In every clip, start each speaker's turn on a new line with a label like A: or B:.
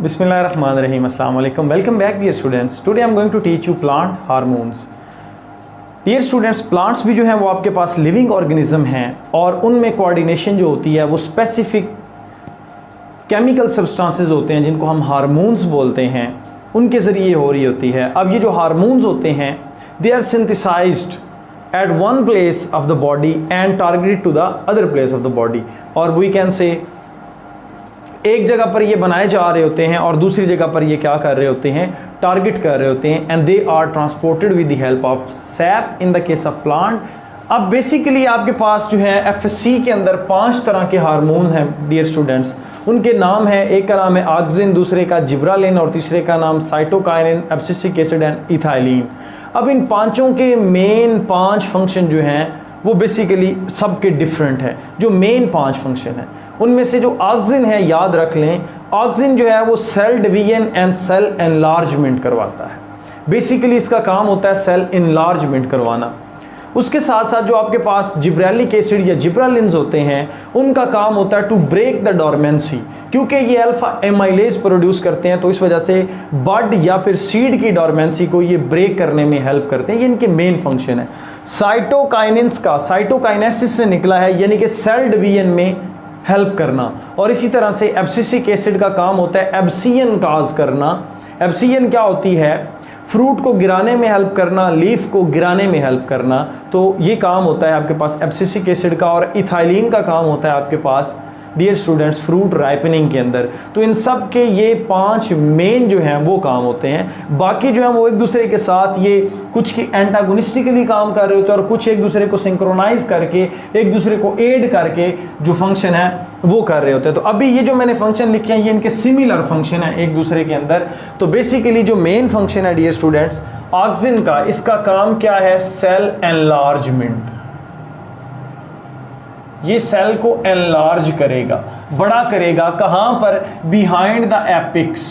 A: Bismillahirrahmanirrahim. Assalamu alaikum. Welcome back dear students. Today I am going to teach you plant hormones. Dear students, plants भी जो हैं वो आपके पास living organism हैं और उनमें कोऑर्डिनेशन जो होती है वो स्पेसिफिक केमिकल सब्सटेंसेस होते हैं जिनको हम हार्मोन्स बोलते हैं, उनके ज़रिए हो रही होती है। अब ये जो हार्मोन्स होते हैं they are synthesized at one place of the body and targeted to the other place of the body, और we can say एक जगह पर ये बनाए जा रहे होते हैं और दूसरी जगह पर ये क्या कर रहे होते हैं, टारगेट कर रहे होते हैं, and they are transported with the help of sap in the case of plant. अब बेसिकली आपके पास जो है एफएससी के अंदर 5 तरह के हार्मोन हैं डियर स्टूडेंट्स। उनके नाम है, एक का नाम है ऑक्सिन, दूसरे का जिब्रालिन और तीसरे का नाम cytokinin, abscisic acid and ethylene. अब इन पांचों के मेन 5 फंक्शन जो हैं वो बेसिकली सबके डिफरेंट है। जो मेन 5 फंक्शन हैं उनमें से जो ऑक्सिन है, याद रख लें, ऑक्सिन जो है वो cell division and cell enlargement करवाता है। बेसिकली इसका काम होता है सेल एनलार्जमेंट करवाना। उसके साथ साथ जो आपके पास जिब्रेलिक एसिड या जिब्रालिन्स होते हैं उनका काम होता है टू ब्रेक द डोरमेंसी, क्योंकि ये अल्फा एमाइलेज प्रोड्यूस करते हैं तो इस वजह से बड या फिर सीड की डोरमेंसी को ये ब्रेक करने में हेल्प करते हैं। ये इनके मेन फंक्शन है। साइटोकाइनिन्स का साइटोकाइनेसिस से निकला है, यानी कि सेल डिवीजन में हेल्प करना, और इसी तरह से एब्सिसिक एसिड का काम होता है एब्सियन काज करना। एब्सियन क्या होती है, फ्रूट को गिराने में हेल्प करना, लीफ को गिराने में हेल्प करना, तो ये काम होता है आपके पास एब्सिसिक एसिड का। और इथाइलिन का काम होता है आपके पास डियर स्टूडेंट्स फ्रूट राइपनिंग के अंदर। तो इन सब के ये 5 मेन जो हैं वो काम होते हैं। बाकी जो है वो एक दूसरे के साथ ये कुछ की एंटागोनिस्टिकली काम कर रहे होते हैं और कुछ एक दूसरे को सिंक्रोनाइज करके, एक दूसरे को एड करके जो फंक्शन है वो कर रहे होते हैं। तो अभी ये जो मैंने फंक्शन लिखे हैं ये इनके सिमिलर फंक्शन है एक दूसरे के अंदर। तो बेसिकली जो मेन फंक्शन है डियर स्टूडेंट्स ऑक्सिन का, इसका काम क्या है, सेल एनलार्जमेंट। ये सेल को एनलार्ज करेगा, बड़ा करेगा। कहां पर, बिहाइंड द एपिक्स।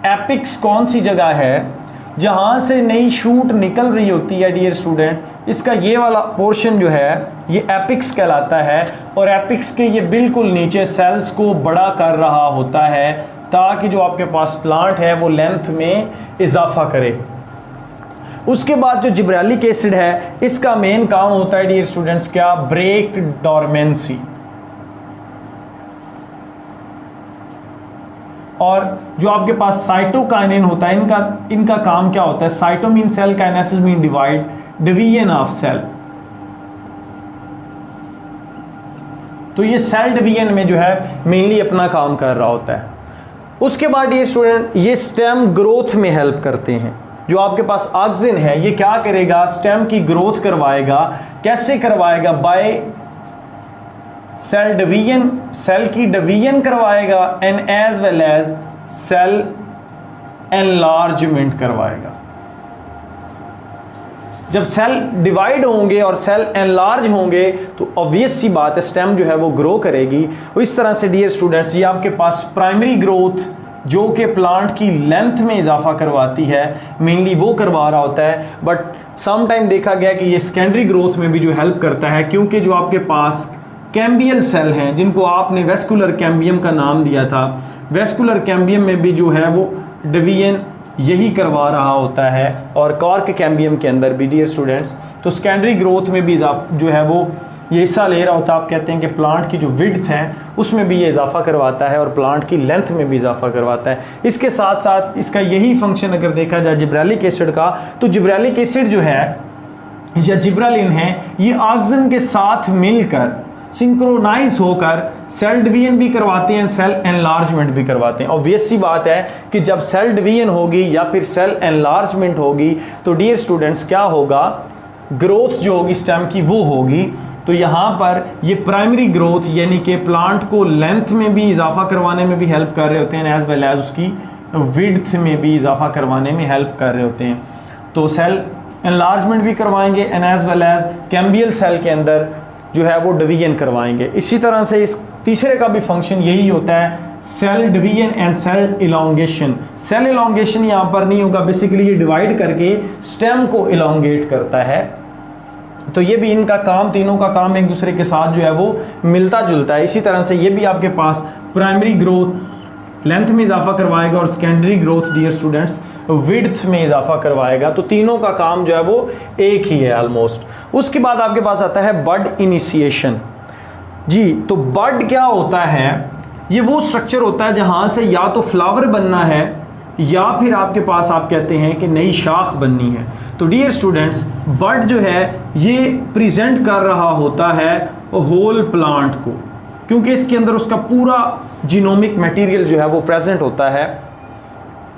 A: एपिक्स कौन सी जगह है, जहां से नई शूट निकल रही होती है डियर स्टूडेंट। इसका ये वाला पोर्शन जो है ये एपिक्स कहलाता है, और एपिक्स के ये बिल्कुल नीचे सेल्स को बड़ा कर रहा होता है ताकि जो आपके पास प्लांट है वो लेंथ में इजाफा करे। उसके बाद जो जिब्रेलिक एसिड है इसका मेन काम होता है डियर स्टूडेंट्स क्या, ब्रेक डोरमेंसी। और जो आपके पास साइटोकाइनिन होता है इनका काम क्या होता है, cyto mean cell, kinesis mean divide, division of cell. तो ये सेल डिवीजन में जो है मेनली अपना काम कर रहा होता है। उसके बाद डियर स्टूडेंट ये स्टेम ग्रोथ में हेल्प करते हैं। जो आपके पास ऑक्सिन है ये क्या करेगा, स्टेम की ग्रोथ करवाएगा। कैसे करवाएगा, बाय सेल डिवीजन, सेल की डिवीजन करवाएगा, and as well as cell enlargement करवाएगा। जब सेल डिवाइड होंगे और सेल एनलार्ज होंगे तो ऑब्वियस सी बात है स्टेम जो है वो ग्रो करेगी। इस तरह से डियर स्टूडेंट्स ये आपके पास प्राइमरी ग्रोथ जो कि प्लांट की लेंथ में इजाफा करवाती है मेनली वो करवा रहा होता है। बट सम टाइम देखा गया कि ये सेकेंडरी ग्रोथ में भी जो हेल्प करता है, क्योंकि जो आपके पास कैम्बियल सेल हैं जिनको आपने वेस्कुलर कैम्बियम का नाम दिया था, वेस्कुलर कैम्बियम में भी जो है वो डिवीजन यही करवा रहा होता है, और कॉर्क कैम्बियम के अंदर भी डियर स्टूडेंट्स। तो सेकेंडरी ग्रोथ में भी जो है वो ये हिस्सा ले रहा होता है। आप कहते हैं कि प्लांट की जो विड्थ है उसमें भी ये इजाफा करवाता है और प्लांट की लेंथ में भी इजाफा करवाता है। इसके साथ साथ इसका यही फंक्शन अगर देखा जाए जिब्रेलिक एसिड का, तो जिब्रेलिक एसिड जो है या जिब्रालिन है ये ऑक्सिन के साथ मिलकर सिंक्रोनाइज होकर सेल डिवीजन भी करवाते हैं, सेल एनलार्जमेंट भी करवाते हैं। ऑब्वियस सी बात है कि जब सेल डिवीजन होगी या फिर सेल एनलार्जमेंट होगी तो डियर स्टूडेंट्स क्या होगा, ग्रोथ जो होगी स्टेम की वो होगी। तो यहाँ पर ये प्राइमरी ग्रोथ यानी कि प्लांट को लेंथ में भी इजाफा करवाने में भी हेल्प कर रहे होते हैं, एज वेल एज उसकी विड्थ में भी इजाफा करवाने में हेल्प कर रहे होते हैं। तो सेल एनलार्जमेंट भी करवाएंगे and as well as cambial cell के अंदर जो है वो डिवीजन करवाएंगे। इसी तरह से इस तीसरे का भी फंक्शन यही होता है, cell division and cell elongation. Cell elongation यहाँ पर नहीं होगा, बेसिकली ये डिवाइड करके स्टेम को इलोंगेट करता है। तो ये भी इनका काम, तीनों का काम एक दूसरे के साथ जो है वो मिलता जुलता है। इसी तरह से ये भी आपके पास प्राइमरी ग्रोथ लेंथ में इजाफा करवाएगा, और secondary growth dear students width में इजाफा करवाएगा। तो तीनों का काम जो है वो एक ही है ऑलमोस्ट। उसके बाद आपके पास आता है बड इनिशिएशन। जी, तो बड क्या होता है? ये वो स्ट्रक्चर होता है जहां से या तो फ्लावर बनना है या फिर आपके पास आप कहते हैं कि नई शाख बननी है। तो डियर स्टूडेंट्स, बड जो है ये प्रेजेंट कर रहा होता है होल प्लांट को, क्योंकि इसके अंदर उसका पूरा जीनोमिक मटेरियल जो है वो प्रेजेंट होता है,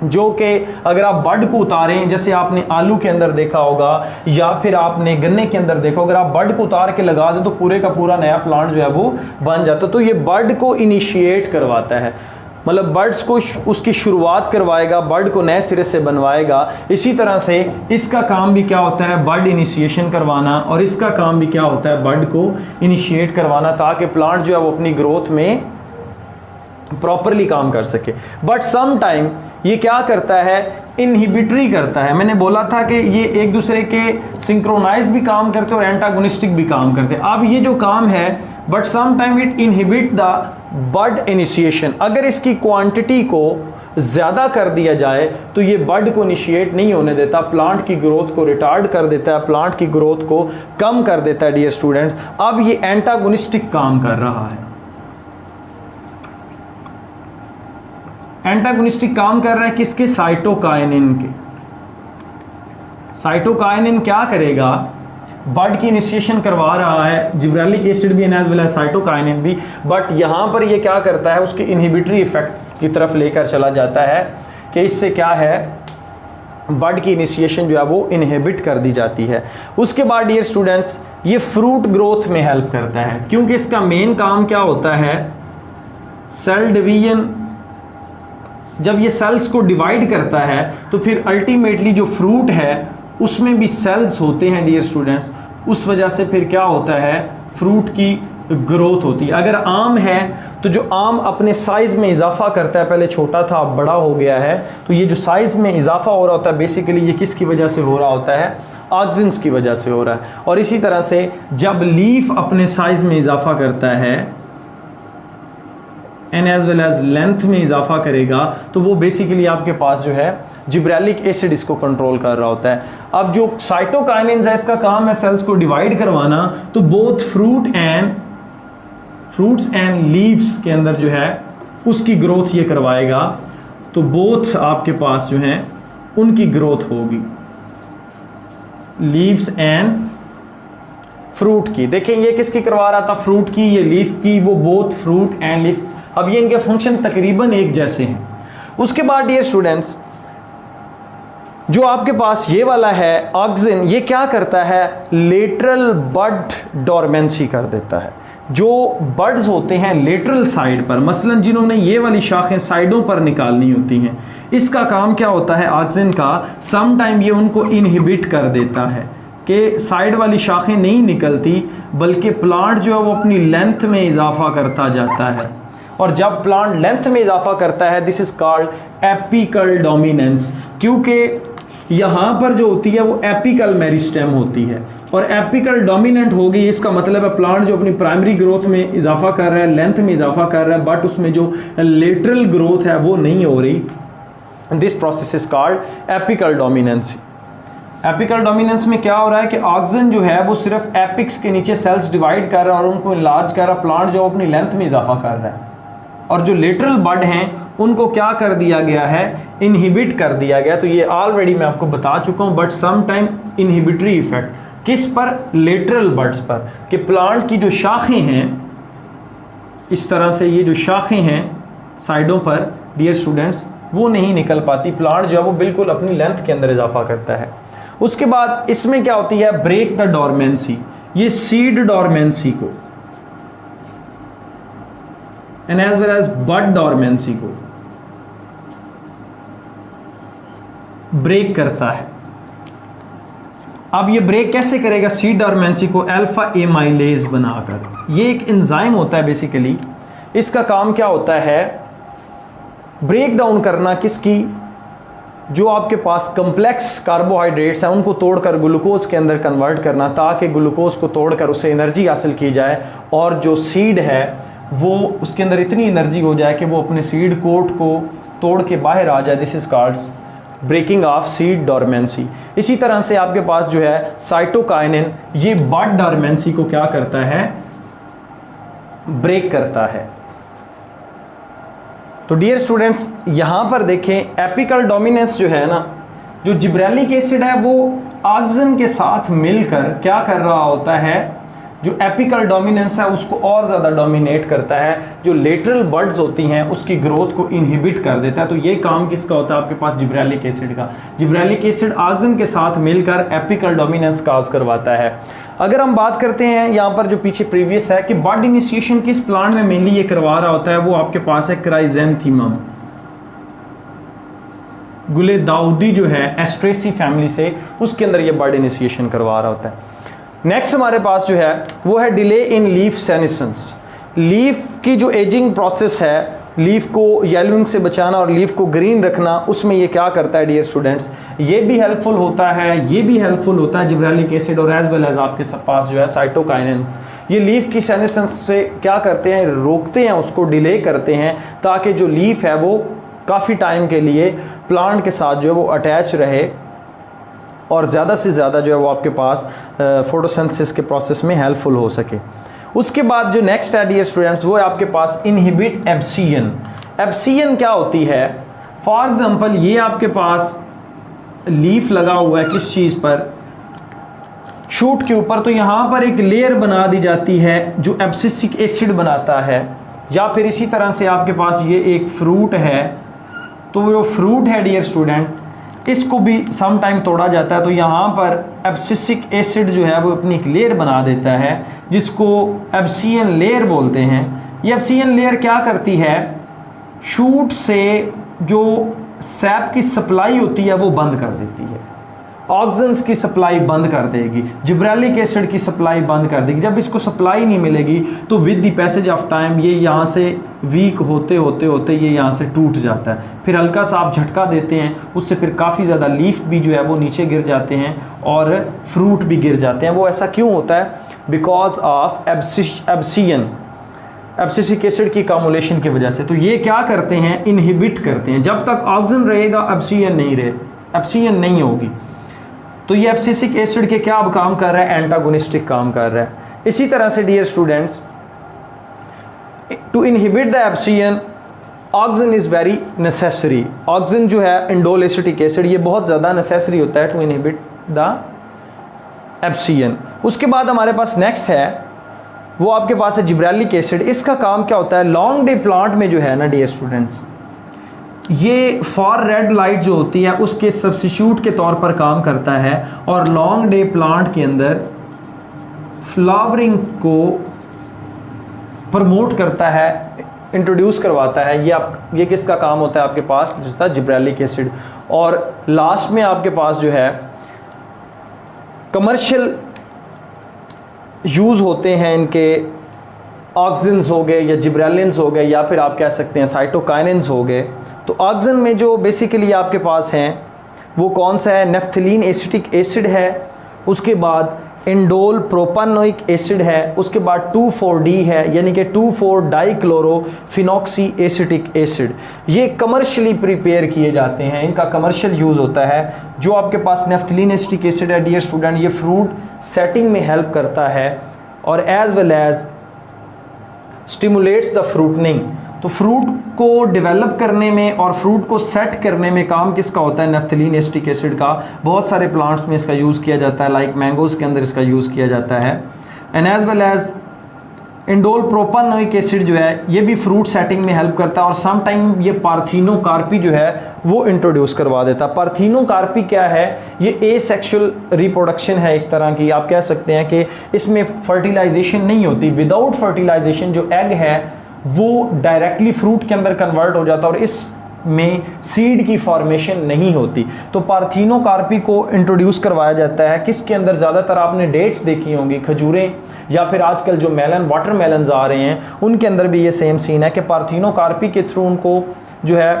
A: जो कि अगर आप बड को उतारें, जैसे आपने आलू के अंदर देखा होगा या फिर आपने गन्ने के अंदर देखा, अगर आप बड को उतार के लगा दें तो पूरे का पूरा नया प्लांट जो है वो बन जाता है। तो ये बड को इनिशिएट करवाता है, मतलब बर्ड्स को उसकी शुरुआत करवाएगा, बर्ड को नए सिरे से बनवाएगा। इसी तरह से इसका काम भी क्या होता है? बर्ड इनिशिएशन करवाना, और इसका काम भी क्या होता है? बर्ड को इनिशिएट करवाना, ताकि प्लांट जो है वो अपनी ग्रोथ में प्रॉपरली काम कर सके। बट सम टाइम ये क्या करता है? इनहिबिटरी करता है। मैंने बोला था कि ये एक दूसरे के सिंक्रोनाइज भी काम करते और एंटागोनिस्टिक भी काम करते। अब ये जो काम है, but some time it inhibit the bud initiation. अगर इसकी क्वांटिटी को ज़्यादा कर दिया जाए तो ये बड को इनिशिएट नहीं होने देता, प्लांट की ग्रोथ को रिटार्ड कर देता है, प्लांट की ग्रोथ को कम कर देता है डियर स्टूडेंट्स। अब ये एंटागोनिस्टिक काम कर रहा है, एंटागोनिस्टिक काम कर रहा है किसके? साइटोकाइनिन के। साइटोकाइनिन क्या करेगा? बड की इनिशिएशन करवा रहा है, जिब्रेलिक एसिड भी एज वेल एज साइटोकाइनिन भी, बट यहाँ पर ये क्या करता है? उसके इनहिबिटरी इफेक्ट की तरफ लेकर चला जाता है कि इससे क्या है? बड की इनिशिएशन जो है वो इनहिबिट कर दी जाती है। उसके बाद डियर स्टूडेंट्स ये फ्रूट ग्रोथ में हेल्प करता है, क्योंकि इसका मेन काम क्या होता है? Cell division. जब ये सेल्स को डिवाइड करता है तो फिर अल्टीमेटली जो फ्रूट है उसमें भी सेल्स होते हैं डियर स्टूडेंट्स, उस वजह से फिर क्या होता है? फ्रूट की ग्रोथ होती है। अगर आम है तो जो आम अपने साइज़ में इजाफा करता है, पहले छोटा था अब बड़ा हो गया है, तो ये जो साइज़ में इजाफा हो रहा होता है बेसिकली ये किसकी वजह से हो रहा होता है? ऑक्सिन्स की वजह से हो रहा है। और इसी तरह से जब लीफ अपने साइज़ में इजाफा करता है and as well as length में इजाफा करेगा, तो वो बेसिकली आपके पास जो है जिब्रेलिक एसिड इसको कंट्रोल कर रहा होता है। अब जो साइटोकाइनिन्स है इसका काम है सेल्स को डिवाइड करवाना, तो बोथ फ्रूट्स एंड लीव्स के अंदर जो है उसकी ग्रोथ ये करवाएगा। तो बोथ आपके पास जो हैं उनकी ग्रोथ होगी, लीव्स एंड फ्रूट की। देखें ये किसकी करवा रहा था? फ्रूट की, ये लीफ की, वो बोथ फ्रूट एंड लीफ। अब ये इनके फंक्शन तकरीबन एक जैसे हैं। उसके बाद डियर स्टूडेंट्स जो आपके पास ये वाला है ऑक्सिन, ये क्या करता है? लेटरल बड डोरमेंसी कर देता है। जो बड्स होते हैं लेटरल साइड पर, मसलन जिन्होंने ये वाली शाखें साइडों पर निकालनी होती हैं, इसका काम क्या होता है ऑक्सिन का? सम टाइम ये उनको इनहिबिट कर देता है कि साइड वाली शाखें नहीं निकलती, बल्कि प्लांट जो है वो अपनी लेंथ में इजाफा करता जाता है। और जब प्लांट लेंथ में इजाफा करता है this is called apical dominance, क्योंकि यहाँ पर जो होती है वो एपिकल मेरिस्टेम होती है और एपिकल डोमिनेंट होगी। इसका मतलब है प्लांट जो अपनी प्राइमरी ग्रोथ में इजाफा कर रहा है, लेंथ में इजाफा कर रहा है, बट उसमें जो लेटरल ग्रोथ है वो नहीं हो रही। This process is called apical dominance. Apical dominance में क्या हो रहा है कि ऑक्सिन जो है वो सिर्फ एपिक्स के नीचे सेल्स डिवाइड कर रहा है और उनको इनलार्ज कर रहा है, प्लांट जो अपनी लेंथ में इजाफा कर रहा है। और जो लेटरल बड हैं उनको क्या कर दिया गया है? इनहिबिट कर दिया गया। तो ये ऑलरेडी मैं आपको बता चुका हूँ, but some time inhibitory effect किस पर? लेटरल बड्स पर, कि प्लांट की जो शाखें हैं इस तरह से, ये जो शाखें हैं साइडों पर डियर स्टूडेंट्स वो नहीं निकल पाती, प्लांट जो है वो बिल्कुल अपनी लेंथ के अंदर इजाफा करता है। उसके बाद इसमें क्या होती है? Break the dormancy. ये सीड डोरमेंसी को and as well as bud dormancy को ब्रेक करता है। अब ये ब्रेक कैसे करेगा सीड डोरमेंसी को? अल्फा एमाइलेज बनाकर। ये एक एंजाइम होता है बेसिकली, इसका काम क्या होता है? ब्रेक डाउन करना किसकी? जो आपके पास कम्प्लेक्स कार्बोहाइड्रेट्स हैं उनको तोड़कर ग्लूकोज के अंदर कन्वर्ट करना, ताकि ग्लूकोज को तोड़कर उसे एनर्जी हासिल की जाए और जो सीड है वो उसके अंदर इतनी एनर्जी हो जाए कि वो अपने सीड कोट को तोड़ के बाहर आ जाए। This is called breaking of seed dormancy. इसी तरह से आपके पास जो है साइटोकाइनिन, ये बड डोरमेंसी को क्या करता है, ब्रेक करता है। तो डियर स्टूडेंट्स यहां पर देखें एपिकल डोमिनेंस जो है ना, जो जिब्रेलिक एसिड है वो ऑक्सिजन के साथ मिलकर क्या कर रहा होता है, जो एपिकल डोमिनेंस है उसको और ज़्यादा डोमिनेट करता है, जो लेटरल बड्स होती हैं उसकी ग्रोथ को इनहिबिट कर देता है। तो ये काम किसका होता है आपके पास, जिब्रेलिक एसिड का। जिब्रेलिक एसिड ऑक्सिजन के साथ मिलकर एपिकल डोमिनेंस काज करवाता है। अगर हम बात करते हैं यहाँ पर जो पीछे प्रीवियस है कि बड इनिशिएशन किस प्लांट में मेनली ये करवा रहा होता है, वो आपके पास है क्राइजेंथीमम, गुलेदाउदी जो है एस्ट्रेसी फैमिली से, उसके अंदर ये बड इनिशिएशन करवा रहा होता है। नेक्स्ट हमारे पास जो है वो है delay in leaf senescence. Leaf की जो एजिंग प्रोसेस है, लीफ को येलोइंग से बचाना और लीफ को ग्रीन रखना, उसमें ये क्या करता है डियर स्टूडेंट्स, ये भी हेल्पफुल होता है, ये भी हेल्पफुल होता है जिब्रेलिक एसिड और एज वेल एज आपके पास जो है साइटोकाइनिन। ये लीफ की सेनेसेंस से क्या करते हैं, रोकते हैं, उसको डिले करते हैं ताकि जो लीफ है वो काफ़ी टाइम के लिए प्लांट के साथ जो है वो अटैच रहे और ज़्यादा से ज़्यादा जो है वो आपके पास फोटोसिंथेसिस के प्रोसेस में हेल्पफुल हो सके। उसके बाद जो नेक्स्ट है डियर स्टूडेंट्स वो है आपके पास इनहिबिट एब्सियन। एब्सियन क्या होती है, फॉर एग्जांपल ये आपके पास लीफ लगा हुआ है किस चीज़ पर, शूट के ऊपर, तो यहाँ पर एक लेयर बना दी जाती है जो एब्सिसिक एसिड बनाता है। या फिर इसी तरह से आपके पास ये एक फ्रूट है, तो जो फ्रूट है डियर स्टूडेंट इसको भी सम टाइम तोड़ा जाता है, तो यहाँ पर एब्सिसिक एसिड जो है वो अपनी एक लेयर बना देता है जिसको एब्सियन लेयर बोलते हैं। ये एब्सियन लेयर क्या करती है, शूट से जो सैप की सप्लाई होती है वो बंद कर देती है, ऑक्सीजन की सप्लाई बंद कर देगी, जिब्रेलिक एसिड की सप्लाई बंद कर देगी। जब इसको सप्लाई नहीं मिलेगी तो with the passage of time ये यहाँ से वीक होते होते होते ये यहाँ से टूट जाता है। फिर हल्का सा आप झटका देते हैं, उससे फिर काफ़ी ज़्यादा लीफ भी जो है वो नीचे गिर जाते हैं और फ्रूट भी गिर जाते हैं। वो ऐसा क्यों होता है, बिकॉज ऑफ एब्सियन, एब्सिसिक एसिड की कॉमुलेशन की वजह से। तो ये क्या करते हैं, इनहिबिट करते हैं। जब तक ऑक्सीजन रहेगा एब्सियन नहीं होगी। तो ये एब्सिसिक एसिड के क्या अब काम कर रहा है, एंटागोनिस्टिक काम कर रहा है। इसी तरह से dear students to inhibit the absence oxygen is very necessary. Oxygen जो है इंडोल एसिटिक एसिड ये बहुत ज़्यादा नेसेसरी होता है टू इनहिबिट द एब्सियन। उसके बाद हमारे पास नेक्स्ट है वो आपके पास है जिब्रेलिक एसिड। इसका काम क्या होता है, लॉन्ग डे प्लांट में जो है ना डियर स्टूडेंट्स, ये फॉर रेड लाइट जो होती है उसके सब्स्टिट्यूट के तौर पर काम करता है और लॉन्ग डे प्लांट के अंदर फ्लावरिंग को प्रमोट करता है, इंट्रोड्यूस करवाता है। ये किसका काम होता है आपके पास, जैसा जिब्रेलिक एसिड। और लास्ट में आपके पास जो है कमर्शियल यूज़ होते हैं इनके, ऑक्सिन्स हो गए या जिब्रेलिन्स हो गए या फिर आप कह सकते हैं साइटोकाइनिन्स हो गए। तो ऑक्सिन में जो बेसिकली आपके पास हैं वो कौन सा है, नेफ्थलीन एसिटिक एसिड है, उसके बाद इंडोल प्रोपानोइक एसिड है, उसके बाद 2,4-D है यानी कि 2,4-डाइक्लोरोफिनॉक्सी एसिटिक एसिड। ये कमर्शियली प्रिपेयर किए जाते हैं, इनका कमर्शियल यूज़ होता है। जो आपके पास नेफ्थलीन एसिटिक एसिड है डियर स्टूडेंट, ये फ्रूट सेटिंग में हेल्प करता है और as well as stimulates the fruiting. तो फ्रूट को डेवलप करने में और फ्रूट को सेट करने में काम किसका होता है, नेफ्थलीन एसिटिक एसिड का। बहुत सारे प्लांट्स में इसका यूज़ किया जाता है, लाइक मैंगोज़ के अंदर इसका यूज़ किया जाता है। And as well as indole propanoic acid जो है ये भी फ्रूट सेटिंग में हेल्प करता है और सम टाइम ये पार्थिनोकार्पी जो है वो इंट्रोड्यूस करवा देता है। पार्थिनोकार्पी क्या है, ये एसेक्सुअल रिप्रोडक्शन है एक तरह की, आप कह सकते हैं कि इसमें फर्टिलाइजेशन नहीं होती। विदाउट फर्टिलाइजेशन जो एग है वो डायरेक्टली फ्रूट के अंदर कन्वर्ट हो जाता है और इसमें सीड की फॉर्मेशन नहीं होती। तो पार्थिनोकार्पी को इंट्रोड्यूस करवाया जाता है किसके अंदर, ज़्यादातर आपने डेट्स देखी होंगी, खजूरें, या फिर आजकल जो मेलन वाटर मेलन्स आ रहे हैं उनके अंदर भी ये सेम सीन है कि पार्थिनोकार्पी के थ्रू उनको जो है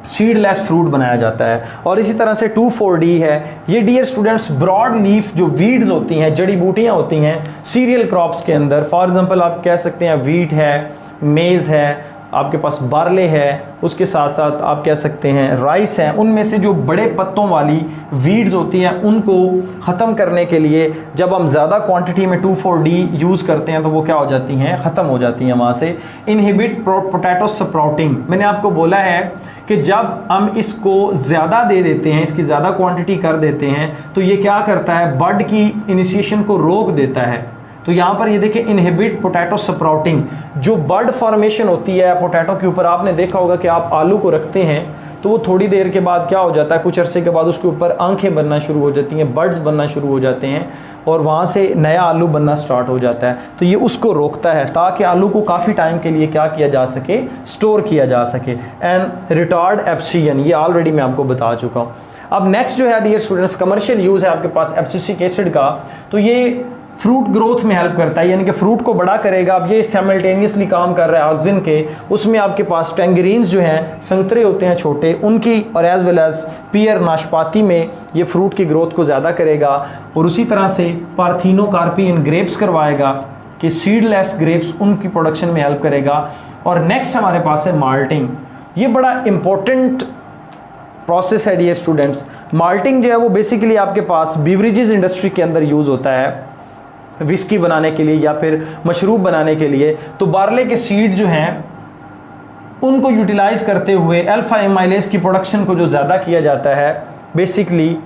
A: सीडलेस फ्रूट बनाया जाता है। और इसी तरह से 2,4-D है, ये डियर स्टूडेंट्स ब्रॉड लीफ जो वीड्स होती हैं, जड़ी बूटियाँ होती हैं सीरियल क्रॉप्स के अंदर, फॉर एग्जांपल आप कह सकते हैं वीट है, मेज़ है, आपके पास बार्ले है, उसके साथ साथ आप कह सकते हैं राइस है, उनमें से जो बड़े पत्तों वाली वीड्स होती हैं उनको ख़त्म करने के लिए जब हम ज़्यादा क्वांटिटी में 2,4-D यूज़ करते हैं तो वो क्या हो जाती हैं, ख़त्म हो जाती हैं वहाँ से। इनहिबिट पोटैटो स्प्राउटिंग, मैंने आपको बोला है कि जब हम इसको ज़्यादा दे देते हैं, इसकी ज़्यादा क्वांटिटी कर देते हैं तो ये क्या करता है, बड की इनिशिएशन को रोक देता है। तो यहाँ पर ये देखिए इनहिबिट पोटैटो स्प्राउटिंग, जो बर्ड फॉर्मेशन होती है पोटैटो के ऊपर, आपने देखा होगा कि आप आलू को रखते हैं तो वो थोड़ी देर के बाद क्या हो जाता है, कुछ अरसे के बाद उसके ऊपर आंखें बनना शुरू हो जाती हैं, बर्ड्स बनना शुरू हो जाते हैं और वहाँ से नया आलू बनना स्टार्ट हो जाता है। तो ये उसको रोकता है ताकि आलू को काफ़ी टाइम के लिए क्या किया जा सके, स्टोर किया जा सके। एंड रिटार्ड एब्सियन, ये ऑलरेडी मैं आपको बता चुका हूँ। अब नेक्स्ट जो है डियर स्टूडेंट्स कमर्शियल यूज़ है आपके पास एब्सिसिक एसिड का, तो ये फ्रूट ग्रोथ में हेल्प करता है, यानी कि फ्रूट को बड़ा करेगा। अब ये साइमल्टेनियसली काम कर रहा है ऑक्सिन के, उसमें आपके पास टैंगरीन्स जो हैं, संतरे होते हैं छोटे, उनकी और एज वेल एज पियर नाशपाती में ये फ्रूट की ग्रोथ को ज़्यादा करेगा। और उसी तरह से पार्थिनोकार्पी इन ग्रेप्स करवाएगा कि सीडलेस ग्रेप्स, उनकी प्रोडक्शन में हेल्प करेगा। और नेक्स्ट हमारे पास है माल्टिंग, ये बड़ा इंपॉर्टेंट प्रोसेस है डियर स्टूडेंट्स। माल्टिंग जो है वो बेसिकली आपके पास बीवरेजेस इंडस्ट्री के अंदर यूज़ होता है विस्की बनाने के लिए या फिर मशरूब बनाने के लिए। तो बार्ले के सीड जो हैं उनको यूटिलाइज करते हुए अल्फा एमाइलेज की प्रोडक्शन को जो ज़्यादा किया जाता है, बेसिकली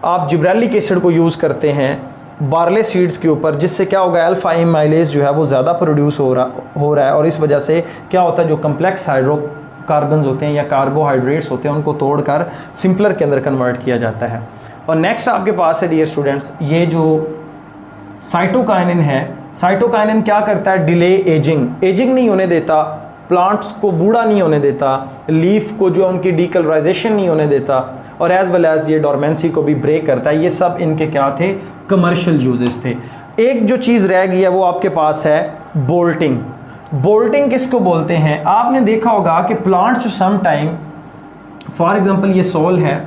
A: आप जिब्रेलिक एसिड को यूज़ करते हैं बार्ले सीड्स के ऊपर, जिससे क्या होगा, अल्फा एमाइलेज जो है वो ज़्यादा प्रोड्यूस हो रहा है। और इस वजह से क्या होता है, जो कम्प्लेक्स हाइड्रोकार्बन्स होते हैं या कार्बोहाइड्रेट्स होते हैं उनको तोड़कर सिंपलर के अंदर कन्वर्ट किया जाता है। और नेक्स्ट आपके पास है डियर स्टूडेंट्स ये जो साइटोकाइनिन है, साइटोकाइनिन क्या करता है, डिले एजिंग, एजिंग नहीं होने देता, प्लांट्स को बूढ़ा नहीं होने देता, लीफ को जो उनकी डीकलराइजेशन नहीं होने देता, और एज वेल एज ये डोरमेंसी को भी ब्रेक करता है। ये सब इनके क्या थे, कमर्शियल यूजेस थे। एक जो चीज़ रह गई है वो आपके पास है बोल्टिंग। बोल्टिंग किसको बोलते हैं, आपने देखा होगा कि प्लांट जो सम टाइम, फॉर एग्जांपल ये सॉइल है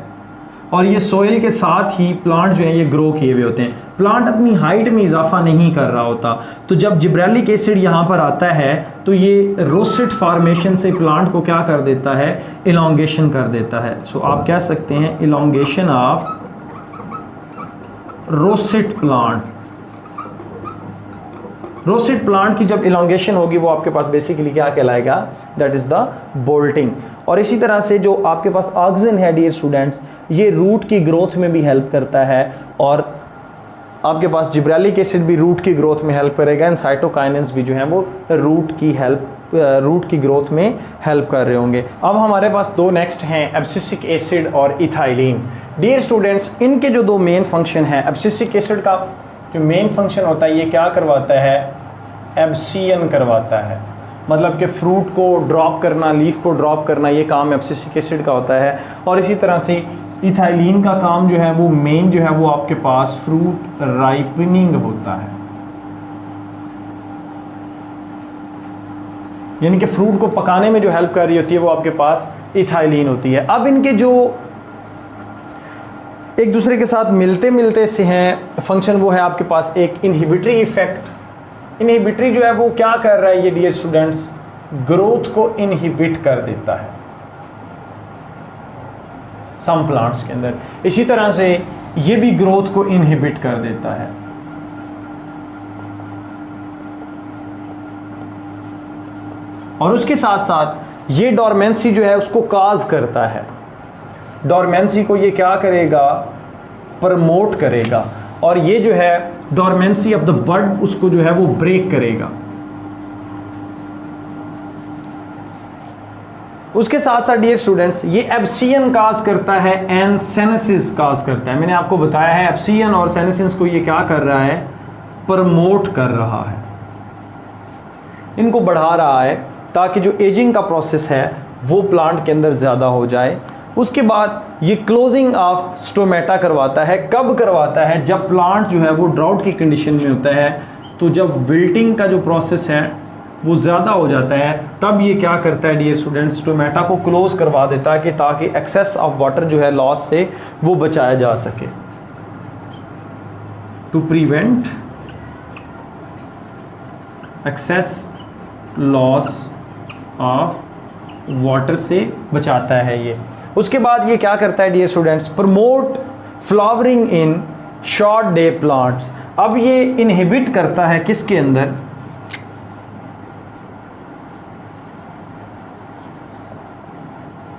A: और ये सॉइल के साथ ही प्लांट जो है ये ग्रो किए हुए होते हैं, प्लांट अपनी हाइट में इजाफा नहीं कर रहा होता। तो जब जिब्रेलिक एसिड यहाँ पर आता है तो ये रोसेट फॉर्मेशन से प्लांट को क्या कर देता है, इलोंगेशन कर देता है। सो आप कह सकते हैं elongation of rosette plant. Rosette plant की जब इलोंगेशन होगी वो आपके पास बेसिकली क्या कहलाएगा, दैट इज द बोल्टिंग। और इसी तरह से जो आपके पास ऑक्सिन है डियर स्टूडेंट्स, ये रूट की ग्रोथ में भी हेल्प करता है और आपके पास जिब्रेलिक एसिड भी रूट की ग्रोथ में हेल्प करेगा। एंड साइटोकाइनेंस भी जो है वो रूट की ग्रोथ में हेल्प कर रहे होंगे। अब हमारे पास दो नेक्स्ट हैं एब्सिसिक एसिड और इथाइलिन। डियर स्टूडेंट्स इनके जो दो मेन फंक्शन है, एब्सिसिक एसिड का जो मेन फंक्शन होता है ये क्या करवाता है, एब्सियन करवाता है, मतलब कि फ्रूट को ड्रॉप करना, लीफ को ड्रॉप करना, ये काम एब्सिसिक एसिड का होता है। और इसी तरह से इथाइलिन का काम जो है वो मेन जो है वो आपके पास फ्रूट राइपनिंग होता है, यानी कि फ्रूट को पकाने में जो हेल्प कर रही होती है वो आपके पास इथाइलिन होती है। अब इनके जो एक दूसरे के साथ मिलते मिलते से हैं फंक्शन, वो है आपके पास एक इनहिबिटरी इफेक्ट। इनहिबिटरी जो है वो क्या कर रहा है ये डियर स्टूडेंट्स, ग्रोथ को इनहिबिट कर देता है सम प्लांट्स के अंदर। इसी तरह से ये भी ग्रोथ को इनहिबिट कर देता है। और उसके साथ साथ ये डोरमेंसी जो है उसको काज करता है। डोरमेंसी को ये क्या करेगा, प्रमोट करेगा। और ये जो है डोरमेंसी ऑफ द बर्ड उसको जो है वो ब्रेक करेगा। उसके साथ साथ डियर स्टूडेंट्स ये एब्सियन काज करता है एंड सेनेसिस काज करता है। मैंने आपको बताया है एब्सियन और सेनेसिस को ये क्या कर रहा है, प्रमोट कर रहा है, इनको बढ़ा रहा है ताकि जो एजिंग का प्रोसेस है वो प्लांट के अंदर ज़्यादा हो जाए। उसके बाद ये क्लोजिंग ऑफ स्टोमेटा करवाता है। कब करवाता है, जब प्लांट जो है वो ड्राउट की कंडीशन में होता है। तो जब विल्टिंग का जो प्रोसेस है वो ज़्यादा हो जाता है, तब ये क्या करता है डियर स्टूडेंट्स, स्टोमेटा को क्लोज करवा देता है कि ताकि एक्सेस ऑफ वाटर जो है लॉस से वो बचाया जा सके, to prevent excess loss of water से बचाता है ये। उसके बाद ये क्या करता है dear students, promote flowering in short day plants. अब ये इनहिबिट करता है किसके अंदर,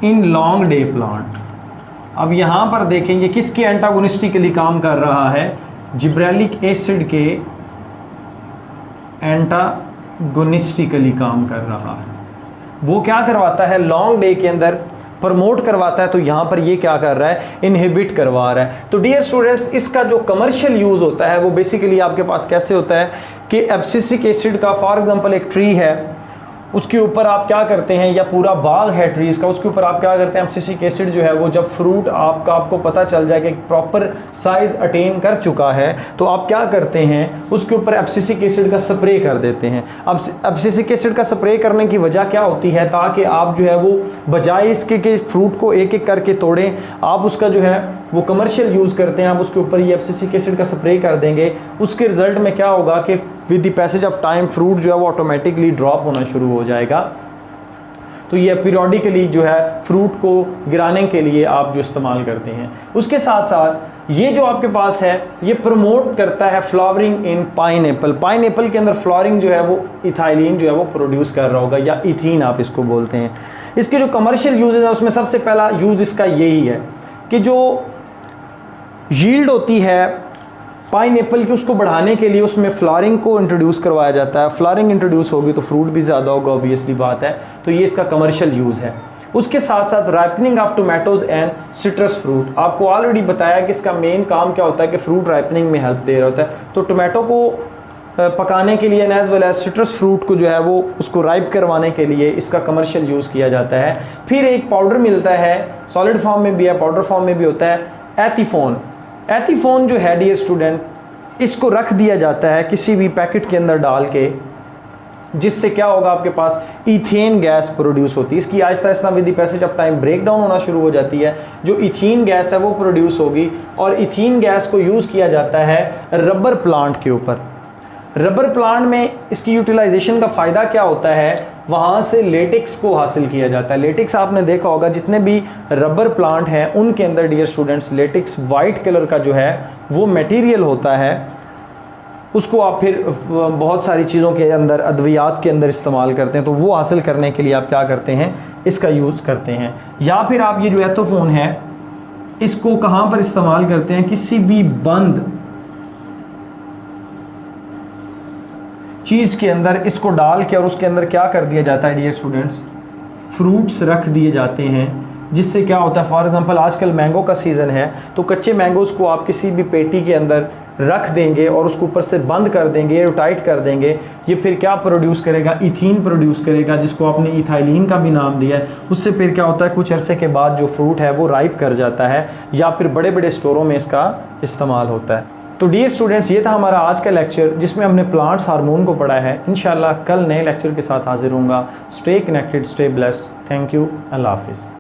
A: इन लॉन्ग डे प्लांट। अब यहां पर देखेंगे किसके एंटागोनिस्टिकली काम कर रहा है, जिब्रेलिक एसिड के एंटागोनिस्टिकली काम कर रहा है। वो क्या करवाता है, लॉन्ग डे के अंदर प्रमोट करवाता है, तो यहाँ पर ये क्या कर रहा है, इनहिबिट करवा रहा है। तो डियर स्टूडेंट्स, इसका जो कमर्शियल यूज़ होता है वो बेसिकली आपके पास कैसे होता है कि एब्सिसिक एसिड का फॉर एग्जांपल एक ट्री है, उसके ऊपर आप क्या करते हैं, या पूरा बाग है ट्रीज़ का, उसके ऊपर आप क्या करते हैं, एब्सिसिक एसिड जो है वो जब फ्रूट आपको पता चल जाए कि प्रॉपर साइज अटेन कर चुका है, तो आप क्या करते हैं, उसके ऊपर एब्सिसिक एसिड का स्प्रे कर देते हैं। अब एब्सिसिक एसिड का स्प्रे करने की वजह क्या होती है, ताकि आप जो है वो बजाय इसके कि फ्रूट को एक एक करके तोड़ें, आप उसका जो है वो कमर्शियल यूज़ करते हैं, आप उसके ऊपर ये एब्सिसिक एसिड का स्प्रे कर देंगे। उसके रिजल्ट में क्या होगा कि with the passage of time fruit जो है वो ऑटोमेटिकली ड्रॉप होना शुरू हो जाएगा। तो ये पीरियोडिकली जो है फ्रूट को गिराने के लिए आप जो इस्तेमाल करते हैं। उसके साथ साथ ये जो आपके पास है ये प्रमोट करता है फ्लावरिंग इन पाइनएप्पल। पाइनएप्पल के अंदर फ्लावरिंग जो है वो इथाइलिन जो है वो प्रोड्यूस कर रहा होगा, या इथीन आप इसको बोलते हैं। इसके जो कमर्शियल यूजेज है उसमें सबसे पहला यूज इसका यही है कि जो यील्ड होती है पाइनएप्पल की, उसको बढ़ाने के लिए उसमें फ्लावरिंग को इंट्रोड्यूस करवाया जाता है। फ्लावरिंग इंट्रोड्यूस होगी तो फ्रूट भी ज़्यादा होगा, ऑब्वियसली बात है। तो ये इसका कमर्शियल यूज़ है। उसके साथ साथ ripening of tomatoes and citrus fruit, आपको ऑलरेडी बताया कि इसका मेन काम क्या होता है कि फ्रूट राइपनिंग में हेल्प दे रहा होता है। तो टोमेटो को पकाने के लिए as well as citrus fruit को जो है वो उसको राइप करवाने के लिए इसका कमर्शियल यूज़ किया जाता है। फिर एक पाउडर मिलता है, सॉलिड फॉर्म में भी है, पाउडर फॉर्म में भी होता है, एथिफोन। एथिफोन जो है डियर स्टूडेंट, इसको रख दिया जाता है किसी भी पैकेट के अंदर डाल के, जिससे क्या होगा आपके पास इथेन गैस प्रोड्यूस होती है। इसकी आहिस्ता आहिस्ता with the passage of time break down होना शुरू हो जाती है। जो इथीन गैस है वो प्रोड्यूस होगी, और इथीन गैस को यूज़ किया जाता है रबर प्लांट के ऊपर। रबर प्लांट में इसकी यूटिलाइजेशन का फ़ायदा क्या होता है, वहाँ से लेटेक्स को हासिल किया जाता है। लेटेक्स आपने देखा होगा जितने भी रबर प्लांट हैं उनके अंदर dear students latex white colour का जो है वो मटेरियल होता है। उसको आप फिर बहुत सारी चीज़ों के अंदर, अद्वियात के अंदर इस्तेमाल करते हैं। तो वो हासिल करने के लिए आप क्या करते हैं, इसका यूज़ करते हैं। या फिर आप ये जो एथोफोन है इसको कहाँ पर इस्तेमाल करते हैं, किसी भी बंद चीज़ के अंदर इसको डाल के, और उसके अंदर क्या कर दिया जाता है डियर स्टूडेंट्स, फ्रूट्स रख दिए जाते हैं। जिससे क्या होता है, फॉर एग्जांपल आजकल मैंगो का सीज़न है, तो कच्चे मैंगोज़ को आप किसी भी पेटी के अंदर रख देंगे और उसको ऊपर से बंद कर देंगे, एयर टाइट कर देंगे। ये फिर क्या प्रोड्यूस करेगा, इथीन प्रोड्यूस करेगा, जिसको आपने इथाइलिन का भी नाम दिया है। उससे फिर क्या होता है, कुछ अरसे के बाद जो फ्रूट है वो राइप कर जाता है, या फिर बड़े बड़े स्टोरों में इसका इस्तेमाल होता है। तो डियर स्टूडेंट्स, ये था हमारा आज का लेक्चर जिसमें हमने प्लांट्स हार्मोन को पढ़ा है। इंशाल्लाह कल नए लेक्चर के साथ हाजिर होऊंगा। Stay connected, stay blessed. Thank you, अल्लाह हाफिज़।